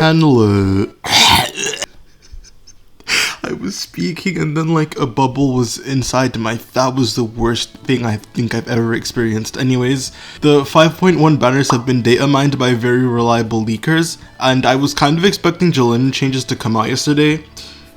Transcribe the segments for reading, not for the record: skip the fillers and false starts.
Hello. I was speaking and then like a bubble was inside that was the worst thing I think I've ever experienced. Anyways, the 5.1 banners have been data mined by very reliable leakers, and I was kind of expecting Xilonen changes to come out yesterday,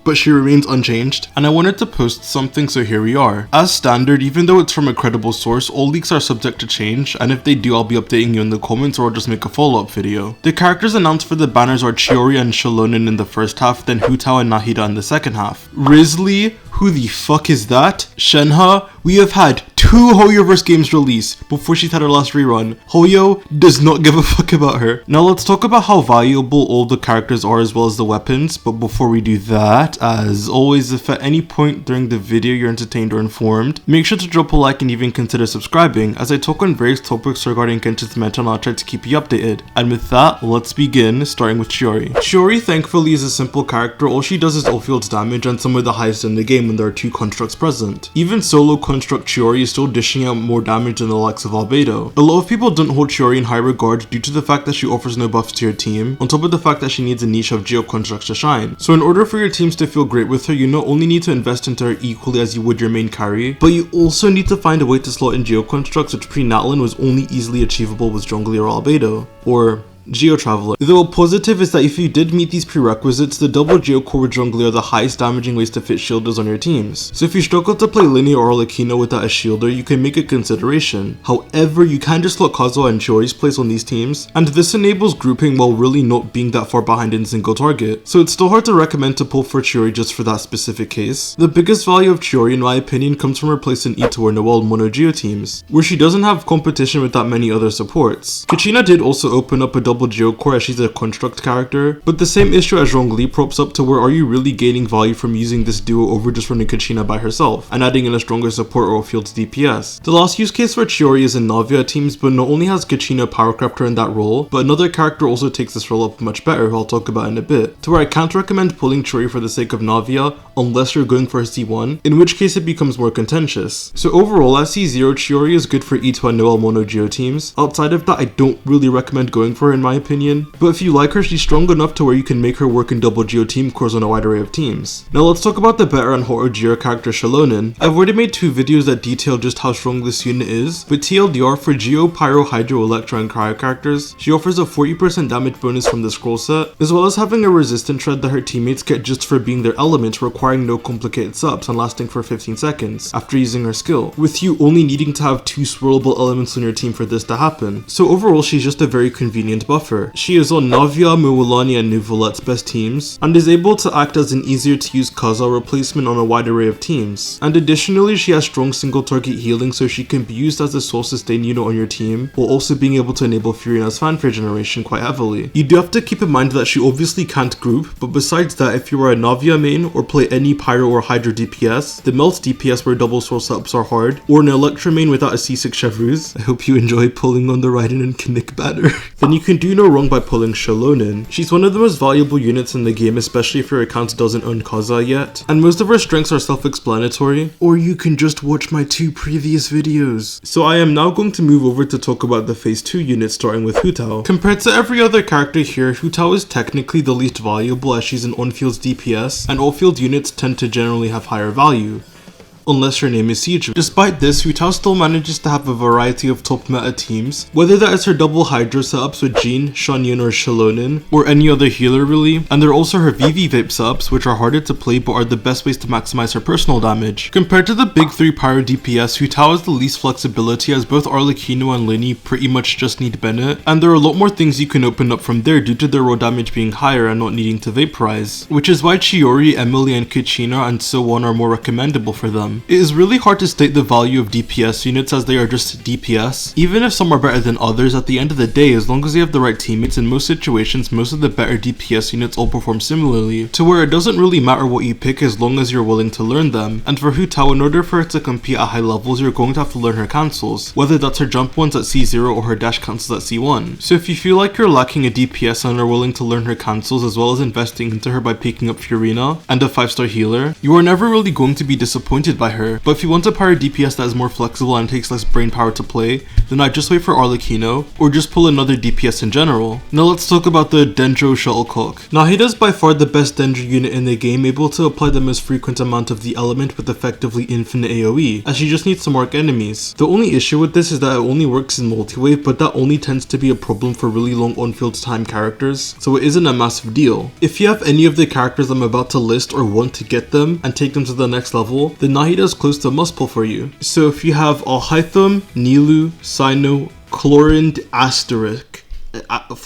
but she remains unchanged, and I wanted to post something, so here we are. As standard, even though it's from a credible source, all leaks are subject to change, and if they do, I'll be updating you in the comments or I'll just make a follow-up video. The characters announced for the banners are Chiori and Xilonen in the first half, then Hu Tao and Nahida in the second half. Risley? Who the fuck is that? Shenhe? We have had 2 Hoyoverse games release before she's had her last rerun. Hoyo does not give a fuck about her. Now let's talk about how valuable all the characters are as well as the weapons, but before we do that, as always, if at any point during the video you're entertained or informed, make sure to drop a like and even consider subscribing, as I talk on various topics regarding Genshin's meta and I'll try to keep you updated. And with that, let's begin, starting with Chiori. Chiori thankfully is a simple character. All she does is all-field damage and some of the highest in the game when there are 2 constructs present. Even solo construct Chiori is still dishing out more damage than the likes of Albedo. A lot of people don't hold Chiori in high regard due to the fact that she offers no buffs to your team, on top of the fact that she needs a niche of geo constructs to shine. So in order for your teams to feel great with her, you not only need to invest into her equally as you would your main carry, but you also need to find a way to slot in geo constructs, which pre-Natlin was only easily achievable with Zhongli or Albedo, or Geo Traveler. Though a positive is that if you did meet these prerequisites, the double Geo Core with Zhongli are the highest damaging ways to fit shielders on your teams. So if you struggle to play Linear or Arlecchino without a shielder, you can make a consideration. However, you can just slot Kazuha and Chiori's place on these teams, and this enables grouping while really not being that far behind in single target. So it's still hard to recommend to pull for Chiori just for that specific case. The biggest value of Chiori in my opinion comes from her place in Ito or Noelle mono Geo teams, where she doesn't have competition with that many other supports. Kachina did also open up a double Geo Core as she's a construct character, but the same issue as Zhongli props up to where are you really gaining value from using this duo over just running Kachina by herself and adding in a stronger support or field's DPS. The last use case for Chiori is in Navia teams, but not only has Kachina powercraft her in that role, but another character also takes this role up much better, who I'll talk about in a bit, to where I can't recommend pulling Chiori for the sake of Navia unless you're going for a C1, in which case it becomes more contentious. So overall at C0, Chiori is good for Ito and Noelle mono Geo teams. Outside of that, I don't really recommend going for her in my opinion, but if you like her, she's strong enough to where you can make her work in double Geo team cores on a wide array of teams. Now let's talk about the better and hotter Geo character Xilonen. I've already made 2 videos that detail just how strong this unit is, but TLDR for Geo, Pyro, Hydro, Electro, and Cryo characters, she offers a 40% damage bonus from the scroll set, as well as having a resistant shred that her teammates get just for being their element, requiring no complicated subs and lasting for 15 seconds after using her skill, with you only needing to have 2 swirlable elements on your team for this to happen. So overall, she's just a very convenient buffer. She is on Navia, Muwalani, and Nuvolet's best teams, and is able to act as an easier to use Kaza replacement on a wide array of teams. And additionally, she has strong single target healing, so she can be used as a soul sustain unit on your team, while also being able to enable Furina's fanfare generation quite heavily. You do have to keep in mind that she obviously can't group, but besides that, if you are a Navia main or play any Pyro or Hydro DPS, the Melt DPS where double soul setups are hard, or an Electro main without a C6 Chevreuse, I hope you enjoy pulling on the Raiden and Kinnick banner, then you can do no wrong by pulling Xilonen. She's one of the most valuable units in the game, especially if your account doesn't own Kaza yet, and most of her strengths are self-explanatory, or you can just watch my 2 previous videos. So I am now going to move over to talk about the phase 2 units, starting with Hu Tao. Compared to every other character here, Hu Tao is technically the least valuable as she's an on-field DPS, and all-field units tend to generally have higher value, unless your name is Siege. Despite this, Hu Tao still manages to have a variety of top meta teams, whether that is her double Hydro setups with Jean, Shanyan, or Xilonen, or any other healer really, and there are also her VV Vape setups, which are harder to play but are the best ways to maximize her personal damage. Compared to the big 3 Pyro DPS, Hu Tao has the least flexibility as both Arlecchino and Linny pretty much just need Bennett, and there are a lot more things you can open up from there due to their raw damage being higher and not needing to vaporize, which is why Chiori, Emily, and Kachina and so on are more recommendable for them. It is really hard to state the value of DPS units as they are just DPS. Even if some are better than others, at the end of the day, as long as you have the right teammates, in most situations, most of the better DPS units all perform similarly, to where it doesn't really matter what you pick as long as you're willing to learn them. And for Hu Tao, in order for her to compete at high levels, you're going to have to learn her cancels, whether that's her jump ones at C0 or her dash cancels at C1. So if you feel like you're lacking a DPS and are willing to learn her cancels as well as investing into her by picking up Furina and a 5-star healer, you are never really going to be disappointed by by her, but if you want a pyro DPS that is more flexible and takes less brain power to play, then I'd just wait for Arlecchino, or just pull another DPS in general. Now let's talk about the Dendro Shuttlecock. Nahida is by far the best Dendro unit in the game, able to apply the most frequent amount of the element with effectively infinite AoE, as she just needs to mark enemies. The only issue with this is that it only works in multi-wave, but that only tends to be a problem for really long on-field time characters, so it isn't a massive deal. If you have any of the characters I'm about to list or want to get them and take them to the next level, then Nahida is close to must pull for you. So if you have Alhaitham, Nilou, Cyno, Chlorinde, Asterisk,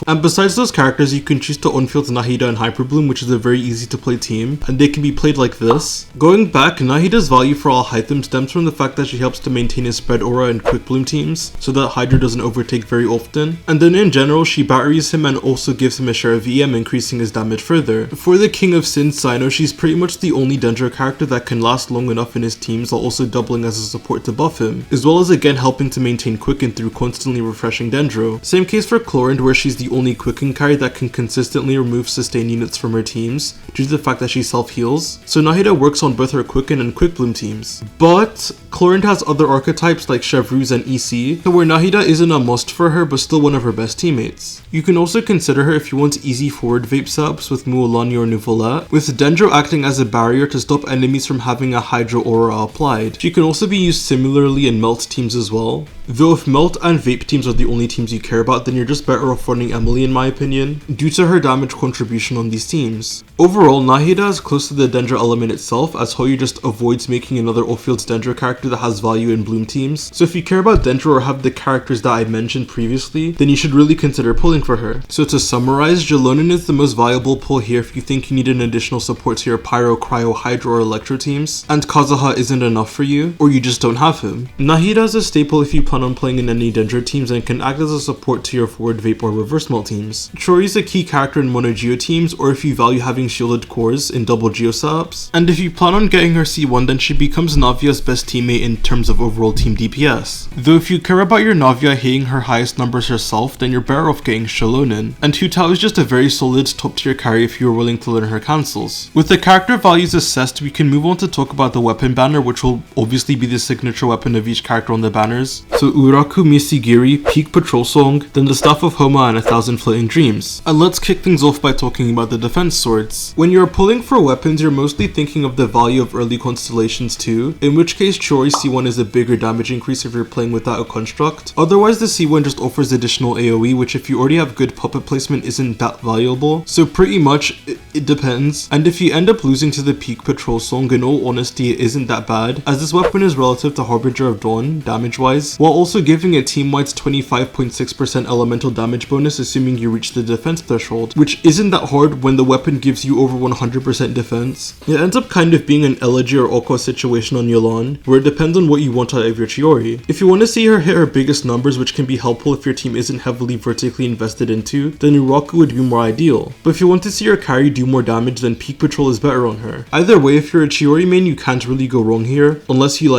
and besides those characters, you can choose to on-field Nahida and Hyperbloom, which is a very easy to play team, and they can be played like this. Going back, Nahida's value for Alhaitham stems from the fact that she helps to maintain his spread aura and quick bloom teams, so that Hydra doesn't overtake very often. And then in general, she batteries him and also gives him a share of EM, increasing his damage further. For the King of Sin, Cyno, she's pretty much the only Dendro character that can last long enough in his teams while also doubling as a support to buff him, as well as again helping to maintain quicken through constantly refreshing Dendro. Same case for Chlorinde, where she's the only quicken carry that can consistently remove sustain units from her teams due to the fact that she self-heals, so Nahida works on both her quicken and quick bloom teams. But Chlorinde has other archetypes like Chevreuse and EC, so where Nahida isn't a must for her but still one of her best teammates. You can also consider her if you want easy forward vape setups with Mualani or Nuvolette, with Dendro acting as a barrier to stop enemies from having a Hydra aura applied. She can also be used similarly in Melt teams as well, though if Melt and Vape teams are the only teams you care about, then you're just better off running Emily in my opinion, due to her damage contribution on these teams. Overall, Nahida is close to the Dendro element itself, as Hoyu just avoids making another off-field Dendro character that has value in bloom teams, so if you care about Dendro or have the characters that I mentioned previously, then you should really consider pulling for her. So to summarize, Xilonen is the most viable pull here if you think you need an additional support to your Pyro, Cryo, Hydro, or Electro teams, and Kazuha isn't enough for you, or you just don't have him. Nahida is a staple if you plan on playing in any Dendro teams and can act as a support to your forward vape or reverse melt teams. Chiori is a key character in mono geo teams, or if you value having shielded cores in double geo setups, and if you plan on getting her C1, then she becomes Navia's best teammate in terms of overall team DPS. Though if you care about your Navia hitting her highest numbers herself, then you're better off getting Xilonen, and Hu Tao is just a very solid top tier carry if you are willing to learn her cancels. With the character values assessed, we can move on to talk about the weapon banner, which will obviously be the signature weapon of each character on the banners. So Uraku Misigiri, Peak Patrol Song, then the Staff of Homa and 1,000 Floating Dreams. And let's kick things off by talking about the defense swords. When you're pulling for weapons, you're mostly thinking of the value of early constellations too, in which case Chiori C1 is a bigger damage increase if you're playing without a construct. Otherwise, the C1 just offers additional AoE, which if you already have good puppet placement isn't that valuable, so pretty much it depends. And if you end up losing to the Peak Patrol Song, in all honesty it isn't that bad, as this weapon is relative to Harbinger of Dawn damage wise, while also giving a team-wide 25.6% elemental damage bonus assuming you reach the defense threshold, which isn't that hard when the weapon gives you over 100% defense. It ends up kind of being an Elegy or Aqua situation on Yolan, where it depends on what you want out of your Chiori. If you want to see her hit her biggest numbers, which can be helpful if your team isn't heavily vertically invested into, then Uraku would be more ideal. But if you want to see her carry do more damage, then Peak Patrol is better on her. Either way, if you're a Chiori main, you can't really go wrong here, unless you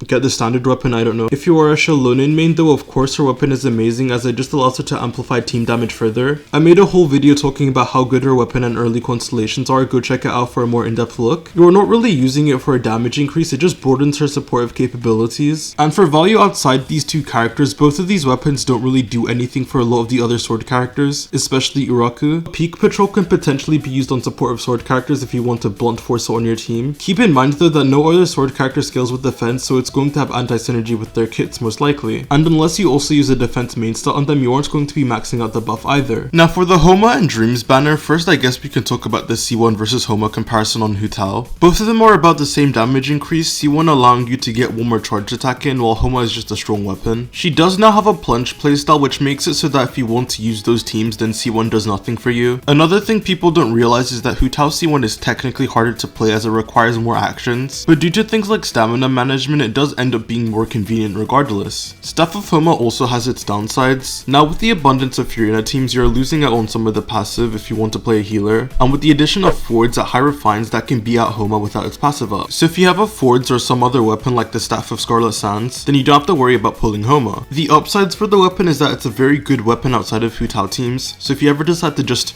get the standard weapon, I don't know. If you are a Xilonen main though, of course her weapon is amazing as it just allows her to amplify team damage further. I made a whole video talking about how good her weapon and early constellations are, go check it out for a more in-depth look. You are not really using it for a damage increase, it just broadens her supportive capabilities. And for value outside these two characters, both of these weapons don't really do anything for a lot of the other sword characters, especially Uraku. Peak Patrol can potentially be used on supportive sword characters if you want to blunt force on your team. Keep in mind though that no other sword character scales with defense, so it's going to have anti-synergy with their kits most likely, and unless you also use a defense main stat on them, you aren't going to be maxing out the buff either. Now for the Homa and Dreams banner, first I guess we can talk about the C1 versus Homa comparison on Hu Tao. Both of them are about the same damage increase, C1 allowing you to get one more charge attack in, while Homa is just a strong weapon. She does now have a plunge playstyle, which makes it so that if you want to use those teams, then C1 does nothing for you. Another thing people don't realize is that Hu Tao C1 is technically harder to play as it requires more actions, but due to things like stamina management, it does end up being more convenient regardless. Staff of Homa also has its downsides. Now with the abundance of Furina teams, you're losing out on some of the passive if you want to play a healer, and with the addition of Fords at high refines, that can beat out Homa without its passive up. So if you have a Fords or some other weapon like the Staff of Scarlet Sands, then you don't have to worry about pulling Homa. The upsides for the weapon is that it's a very good weapon outside of Hu Tao teams, so if you ever decide to just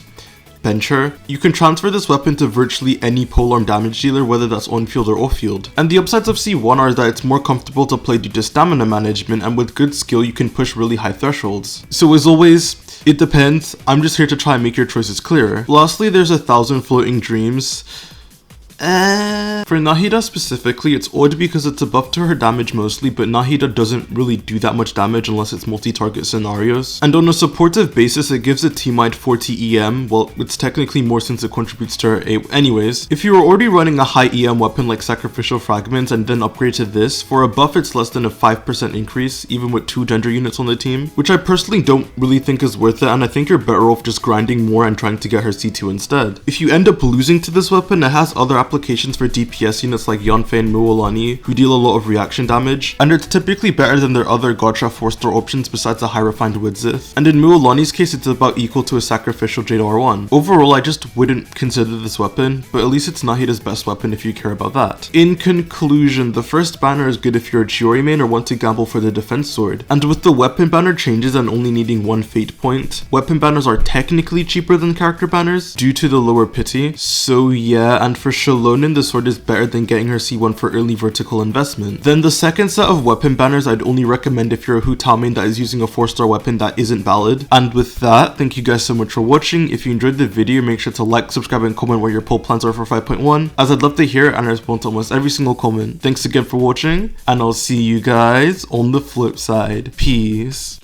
Bencher. You can transfer this weapon to virtually any polearm damage dealer, whether that's on field or off field. And the upsides of C1 are that it's more comfortable to play due to stamina management, and with good skill you can push really high thresholds. So as always, it depends. I'm just here to try and make your choices clearer. Lastly, there's 1,000 Floating Dreams. For Nahida specifically, it's odd because it's a buff to her damage mostly, but Nahida doesn't really do that much damage unless it's multi-target scenarios. And on a supportive basis, it gives a team-wide 40 EM, well, it's technically more since it contributes to her A. Anyways, if you were already running a high EM weapon like Sacrificial Fragments and then upgrade to this, for a buff it's less than a 5% increase, even with 2 gender units on the team, which I personally don't really think is worth it, and I think you're better off just grinding more and trying to get her C2 instead. If you end up losing to this weapon, it has other applications for DPS units like Yonfei and Muolani, who deal a lot of reaction damage, and it's typically better than their other Gotcha 4-star options besides the high refined Widzith. And in Muolani's case, it's about equal to a Sacrificial Jade R1. Overall, I just wouldn't consider this weapon, but at least it's Nahida's best weapon if you care about that. In conclusion, the first banner is good if you're a Chiori main or want to gamble for the defense sword, and with the weapon banner changes and only needing 1 fate point, weapon banners are technically cheaper than character banners due to the lower pity. So yeah, and for Xilonen, the sword is better than getting her C1 for early vertical investment. Then the second set of weapon banners I'd only recommend if you're a Hu Tao main that is using a 4-star weapon that isn't valid. And with that, thank you guys so much for watching. If you enjoyed the video, make sure to like, subscribe, and comment what your poll plans are for 5.1, as I'd love to hear it and I respond to almost every single comment. Thanks again for watching, and I'll see you guys on the flip side. Peace.